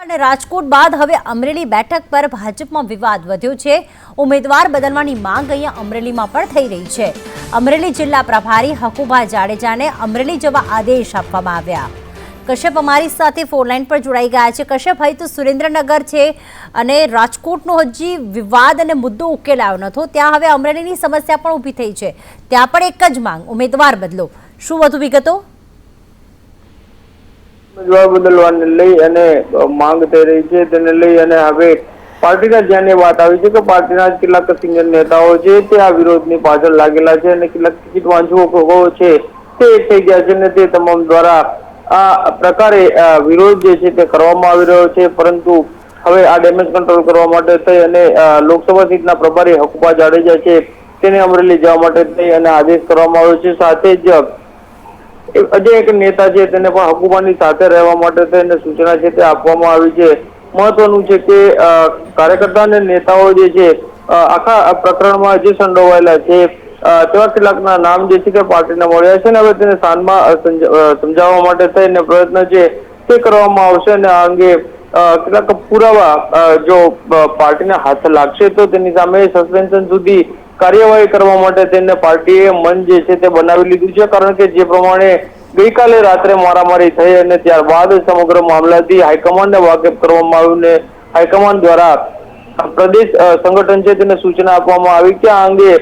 અને રાજકોટ બાદ હવે અમરેલી બેઠક પર ભાજપમાં વિવાદ વધ્યો છે। ઉમેદવાર બદલવાની માંગ અહીંયા અમરેલીમાં પણ થઈ રહી છે। અમરેલી જિલ્લા પ્રભારી હકુભા જાડેજાને અમરેલી જવા આદેશ આપવામાં આવ્યા। કશ્યપ અમારી સાથે ફોન લાઈન પર જોડાઈ ગયા છે। કશ્યપ, હવે તો સુરેન્દ્રનગર છે અને રાજકોટનો હજી વિવાદ અને મુદ્દો ઉકેલાયો નહોતો, ત્યાં હવે અમરેલીની સમસ્યા પણ ઊભી થઈ છે। ત્યાં પણ એક જ માંગ, ઉમેદવાર બદલો। શું વધુ વિગતો? ઉમેદવાર બદલવાને લઈ અને માંગ થઈ રહી છે, તેને લઈ અને હવે પાર્ટીના ધ્યાને વાત આવી છે કે પાર્ટીના કેટલાક સિનિયર નેતાઓ છે તે આ વિરોધની પાછળ લાગેલા છે અને કેટલાક ટિકિટ વાંચુકો છે તે એક થઈ ગયા છે અને તે તમામ દ્વારા આ પ્રકારે વિરોધ જે છે તે કરવામાં આવી રહ્યો છે। પરંતુ હવે આ ડેમેજ કંટ્રોલ કરવા માટે થઈ અને લોકસભા સીટના પ્રભારી હકુભા જાડેજા છે તેને અમરેલી જવા માટે થઈ અને આદેશ કરવામાં આવ્યો છે। સાથે જ અજય એક નેતા છે તેને પણ હકુભાની સાથે રહેવા માટે તેને સૂચના છે તે આપવામાં આવી છે। મહત્વનું છે કે કાર્યકર્તા અને નેતાઓ જે છે આખા પ્રકરણમાં જે સંડોવાયેલા છે તેવા કેટલાકના નામ જે છે તે પાર્ટીને મળ્યા છે અને હવે તેને સાંજમાં સમજાવવા માટે થઈને પ્રયત્ન છે તે કરવામાં આવશે અને આ અંગે કેટલાક પુરાવા જો પાર્ટીને હાથ લાગશે તો તેની સામે સસ્પેન્શન સુધી કાર્યવાહી કરવા માટે તેને પાર્ટીએ મન જે છે તે બનાવી લીધું છે। કારણ કે જે પ્રમાણે ગઈકાલે રાત્રે મારામારી થઈ અને ત્યારબાદ સમગ્ર મામલાથી હાઈકમાન્ડને વાકેફ કરવામાં આવ્યું ને હાઈકમાન્ડ દ્વારા પ્રદેશ સંગઠન છે તેને સૂચના આપવામાં આવી કે આ અંગે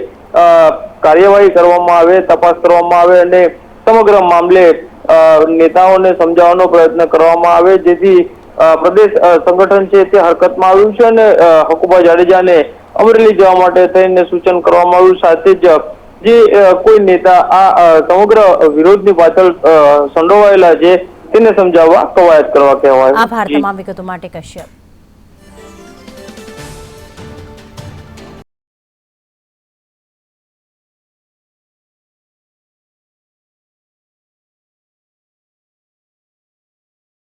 કાર્યવાહી કરવામાં આવે, તપાસ કરવામાં આવે અને સમગ્ર મામલે નેતાઓને સમજાવવાનો પ્રયત્ન કરવામાં આવે, જેથી પ્રદેશ સંગઠન છે તે હરકતમાં આવ્યું છે અને હકુભા જાડેજાને અમરેલી જવા માટે થઈને સૂચન કરવામાં આવ્યું। સાથે જ જે કોઈ નેતા આ સમગ્ર વિરોધની પાછળ સંડોવાયેલા છે તેને સમજાવવા કવાયત કરવા કહેવાય। આભાર તમામ વિગતો માટે કશ્યપ।